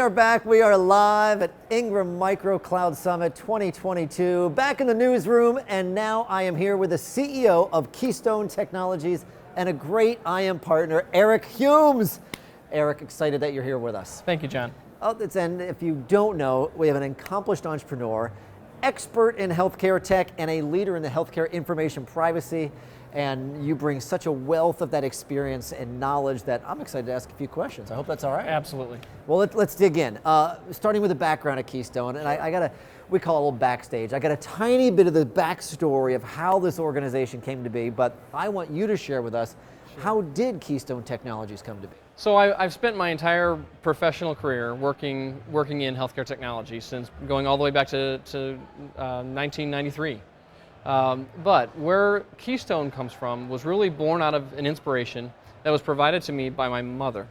are back. We are live at Ingram Micro Cloud Summit 2022. Back in the newsroom, and now I am here with the CEO of Keystone Technologies and a great IM partner, Eric Humes. Eric, excited that you're here with us. Thank you, John. And if you don't know, we have an accomplished entrepreneur, expert in healthcare tech, and a leader in the healthcare information privacy. And you bring such a wealth of that experience and knowledge that I'm excited to ask a few questions. I hope that's all right. Absolutely. Well, let's dig in. Starting with the background of Keystone, and we call it a little backstage. I got a tiny bit of the backstory of how this organization came to be, but I want you to share with us, how did Keystone Technologies come to be? So I've spent my entire professional career working in healthcare technology, since going all the way back to 1993. But where Keystone comes from was really born out of an inspiration that was provided to me by my mother.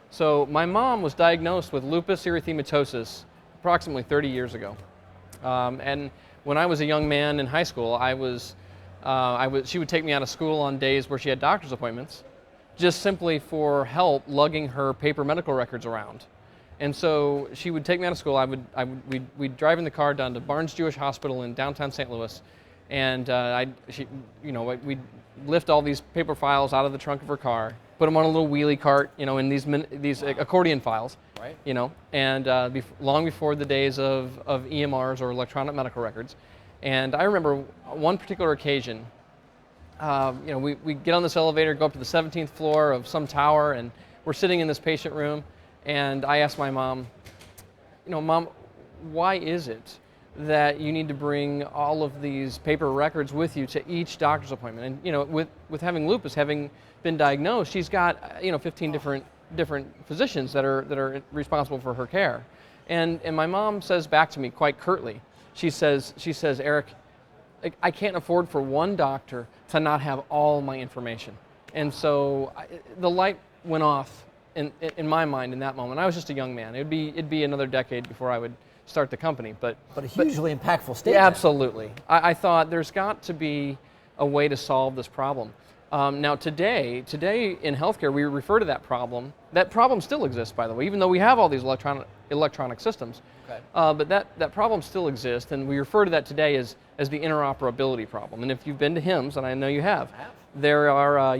So my mom was diagnosed with lupus erythematosus approximately 30 years ago. And when I was a young man in high school, she would take me out of school on days where she had doctor's appointments, just simply for help lugging her paper medical records around. And so she would take me out of school. We'd drive in the car down to Barnes Jewish Hospital in downtown St. Louis, and we'd lift all these paper files out of the trunk of her car, put them on a little wheelie cart, in these accordion files, right? And long before the days of EMRs or electronic medical records. And I remember one particular occasion. We get on this elevator, go up to the 17th floor of some tower, and we're sitting in this patient room, and I asked my mom, Mom, why is it that you need to bring all of these paper records with you to each doctor's appointment? And with having lupus, having been diagnosed, she's got 15 different physicians that are responsible for her care. And my mom says back to me quite curtly, she says, Eric, I can't afford for one doctor to not have all my information. And so the light went off in my mind in that moment. I was just a young man. It'd be another decade before I would start the company. But a hugely impactful statement. Yeah, absolutely. I thought there's got to be a way to solve this problem. Now today in healthcare, we refer to that problem. That problem still exists, by the way, even though we have all these electronic systems. Okay. But that problem still exists, and we refer to that today as the interoperability problem. And if you've been to HIMSS, and I know you have, there are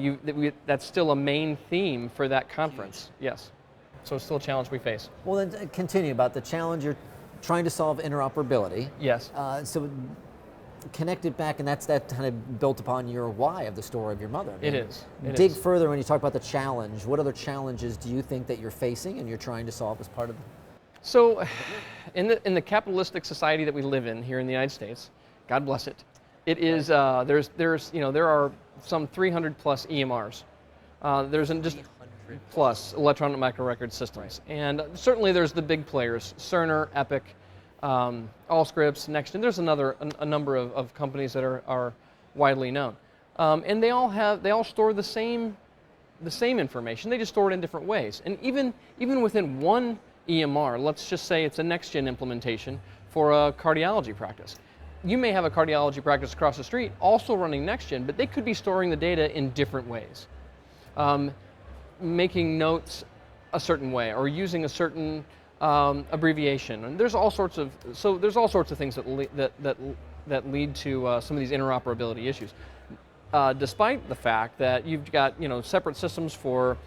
that's still a main theme for that conference. Yes. So it's still a challenge we face. Well, then continue about the challenge you're trying to solve, interoperability. Yes. So connect it back, and that kind of built upon your why of the story of your mother. It is. Dig further when you talk about the challenge. What other challenges do you think that you're facing and you're trying to solve as part of the... So in the capitalistic society that we live in here in the United States, God bless it, it is, there are some 300 plus EMRs. There's just plus electronic medical record systems. Right. And certainly there's the big players, Cerner, Epic, Allscripts, NextGen. There's a number of companies that are widely known. And they all store the same information. They just store it in different ways. And even within one EMR, let's just say it's a NextGen implementation for a cardiology practice. You may have a cardiology practice across the street also running NextGen, but they could be storing the data in different ways. Making notes a certain way, or using a certain abbreviation, and there's all sorts of things that lead to some of these interoperability issues. Despite the fact that you've got separate systems for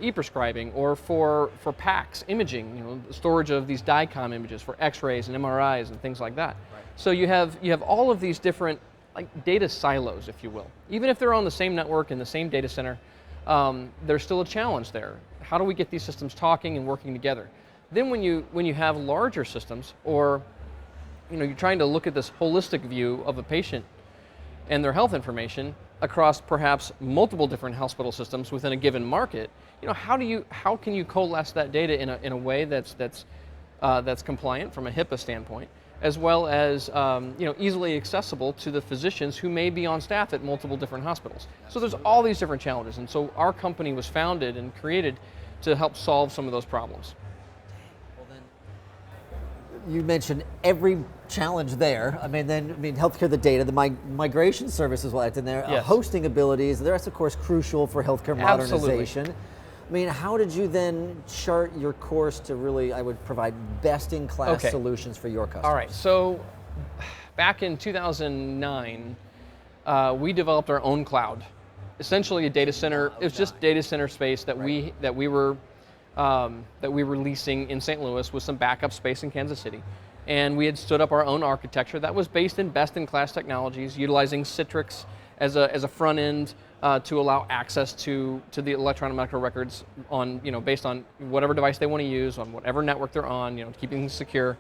e-prescribing or for PACS imaging, storage of these DICOM images for X-rays and MRIs and things like that. Right. So you have all of these different data silos, if you will. Even if they're on the same network in the same data center, there's still a challenge there. How do we get these systems talking and working together? Then when you have larger systems, or you're trying to look at this holistic view of a patient and their health information across perhaps multiple different hospital systems within a given market, how can you coalesce that data in a way that's compliant from a HIPAA standpoint, as well as easily accessible to the physicians who may be on staff at multiple different hospitals. So there's all these different challenges, and so our company was founded and created to help solve some of those problems. Well, then, you mentioned every challenge there. Healthcare, the data, the migration services, what's in there, yes. Hosting abilities. That's of course crucial for healthcare modernization. Absolutely. I mean, how did you then chart your course to really, I would provide best-in-class solutions for your customers? All right, so back in 2009, we developed our own cloud. Essentially a data center. It was just data center space that we were leasing in St. Louis with some backup space in Kansas City. And we had stood up our own architecture that was based in best-in-class technologies, utilizing Citrix as a front end to allow access to the electronic medical records on, based on whatever device they want to use, on whatever network they're on, keeping things secure,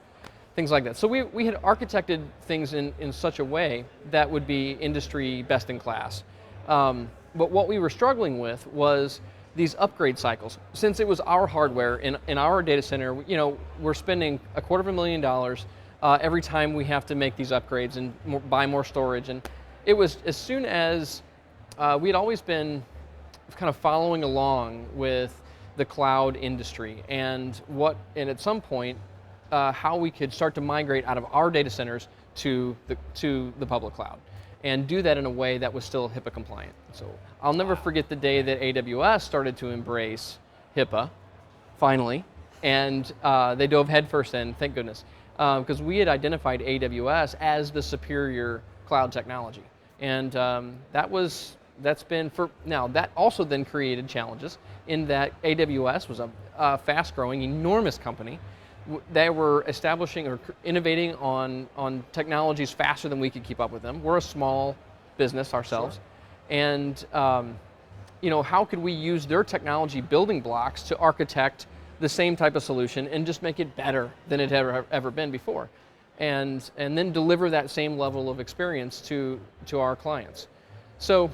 things like that. So we had architected things in such a way that would be industry best-in-class. But what we were struggling with was these upgrade cycles. Since it was our hardware in our data center, we're spending $250,000 every time we have to make these upgrades and buy more storage. And it was as soon as we had always been kind of following along with the cloud industry and at some point how we could start to migrate out of our data centers to the public cloud, and do that in a way that was still HIPAA compliant. So I'll never forget the day that AWS started to embrace HIPAA, finally, and they dove headfirst in, thank goodness, because we had identified AWS as the superior cloud technology. And that's been for, now that also then created challenges in that AWS was a fast-growing, enormous company. They were establishing or innovating on technologies faster than we could keep up with them. We're a small business ourselves. Sure. And how could we use their technology building blocks to architect the same type of solution and just make it better than it had ever been before, and then deliver that same level of experience to our clients. So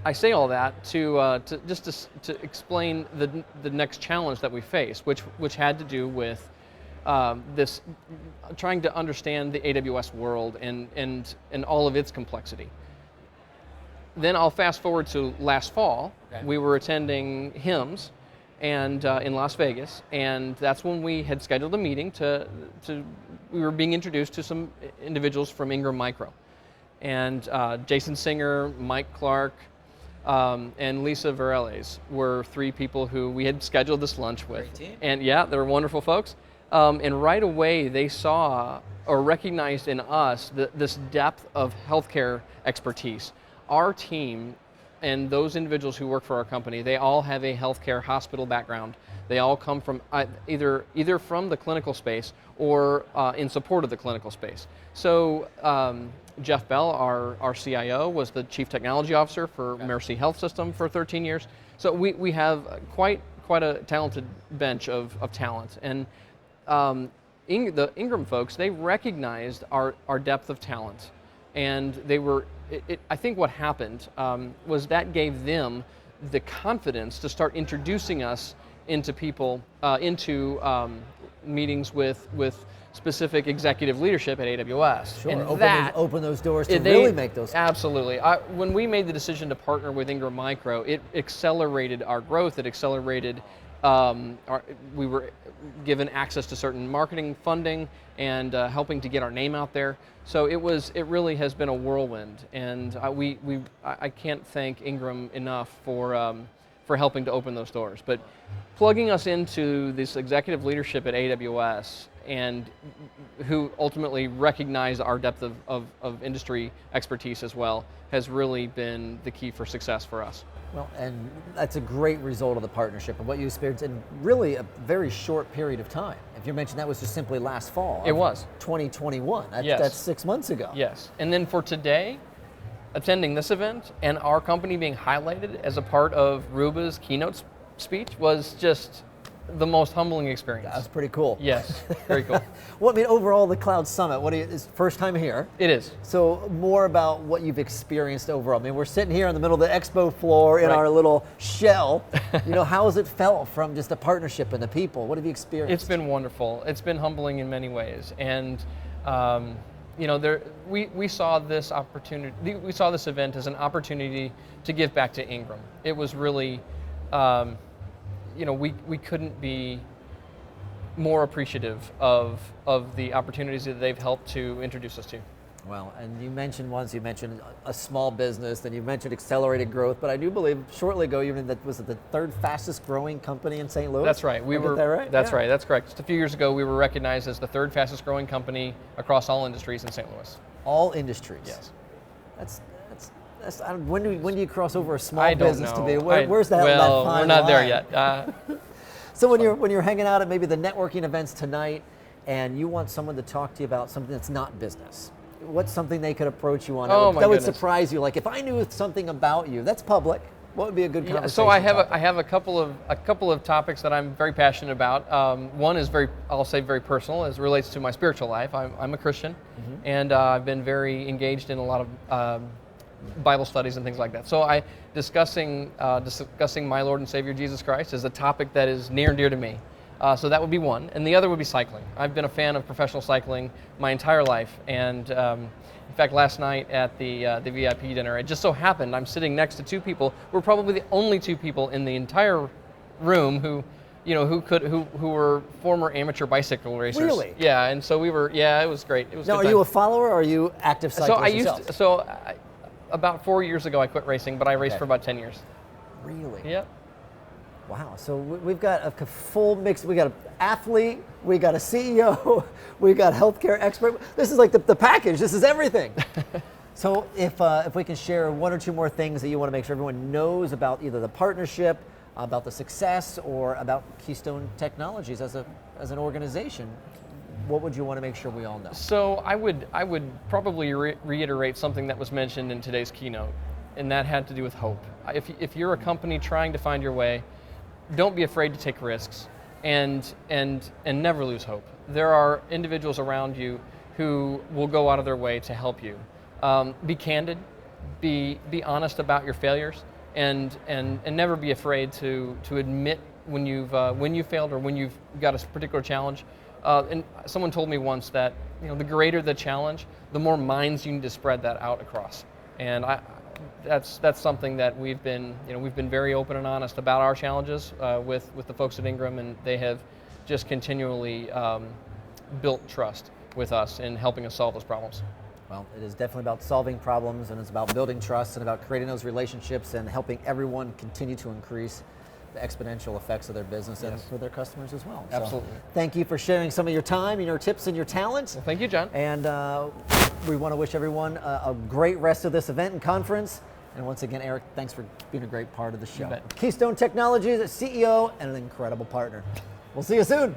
I say all that to explain the next challenge that we face, which had to do with this trying to understand the AWS world and all of its complexity. Then I'll fast forward to last fall. Okay. We were attending HIMSS and in Las Vegas, and that's when we had scheduled a meeting we were being introduced to some individuals from Ingram Micro, and Jason Singer, Mike Clark, and Lisa Vareles were three people who we had scheduled this lunch with. Great team. And yeah, they were wonderful folks. And right away they saw or recognized in us this depth of healthcare expertise. Our team and those individuals who work for our company, they all have a healthcare hospital background. They all come from either from the clinical space or in support of the clinical space. So Jeff Bell, our CIO, was the Chief Technology Officer for Mercy Health System for 13 years. So we have quite a talented bench of talent. And the Ingram folks, they recognized our depth of talent. And they were, I think what happened was that gave them the confidence to start introducing us into people, into meetings with specific executive leadership at AWS. Sure, and open those doors to really make those. Absolutely. When we made the decision to partner with Ingram Micro, it accelerated our growth. It accelerated, we were given access to certain marketing funding and helping to get our name out there. So it really has been a whirlwind, and I can't thank Ingram enough for helping to open those doors. But plugging us into this executive leadership at AWS, and who ultimately recognize our depth of industry expertise as well, has really been the key for success for us. Well, and that's a great result of the partnership and what you experienced in really a very short period of time. If you mentioned that was just simply last fall. It was. 2021, Yes. That's 6 months ago. Yes, and then for today, attending this event and our company being highlighted as a part of Ruba's keynote speech was just the most humbling experience. That's pretty cool. Yes, very cool. Well, I mean, overall, the Cloud Summit, it's first time here. It is. So more about what you've experienced overall. I mean, we're sitting here in the middle of the expo floor in our little shell. How has it felt from just the partnership and the people? What have you experienced? It's been wonderful. It's been humbling in many ways. And we saw this opportunity, we saw this event as an opportunity to give back to Ingram. It was really, we couldn't be more appreciative of the opportunities that they've helped to introduce us to. Well, and you mentioned a small business, then you mentioned accelerated growth, but I do believe shortly ago you that was it the third fastest growing company in St. Louis? That's right. Did I get that right? That's right. That's correct. Just a few years ago, we were recognized as the third fastest growing company across all industries in St. Louis. All industries. Yes. When do you cross over a small I don't business know. to be? Where's that? Well, that fine we're not there line? yet. So when you're hanging out at maybe the networking events tonight, and you want someone to talk to you about something that's not business, what's something they could approach you on that would surprise you? Like if I knew something about you, that's public. What would be a good conversation? So I have a couple of topics that I'm very passionate about. One is I'll say very personal as it relates to my spiritual life. I'm a Christian, and I've been very engaged in a lot of Bible studies and things like that. So discussing my Lord and Savior Jesus Christ is a topic that is near and dear to me. So that would be one, and the other would be cycling. I've been a fan of professional cycling my entire life, and in fact, last night at the VIP dinner, it just so happened I'm sitting next to two people. We're probably the only two people in the entire room who were former amateur bicycle racers. Really? Yeah, and so we were. Yeah, it was great. It was. Now, are you a follower or are you active cyclist About 4 years ago, I quit racing, but I raced for about 10 years. Really? Yep. Wow, so we've got a full mix. We got an athlete, we got a CEO, we got healthcare expert. This is like the package. This is everything. So if we can share one or two more things that you want to make sure everyone knows about either the partnership, about the success, or about Keystone Technologies as an organization, what would you want to make sure we all know? So I would probably reiterate something that was mentioned in today's keynote, and that had to do with hope. If you're a company trying to find your way, don't be afraid to take risks and never lose hope. There are individuals around you who will go out of their way to help you. Be candid, be honest about your failures, and never be afraid to admit when you've failed or when you've got a particular challenge. And someone told me once that the greater the challenge, the more minds you need to spread that out across. And that's something that we've been very open and honest about our challenges with the folks at Ingram, and they have just continually built trust with us in helping us solve those problems. Well, it is definitely about solving problems, and it's about building trust and about creating those relationships and helping everyone continue to increase the exponential effects of their business and for their customers as well. Absolutely. So, thank you for sharing some of your time, your tips, and your talents. Well, thank you, John. And we want to wish everyone a great rest of this event and conference. And once again, Eric, thanks for being a great part of the show. Keystone Technologies, CEO and an incredible partner. We'll see you soon.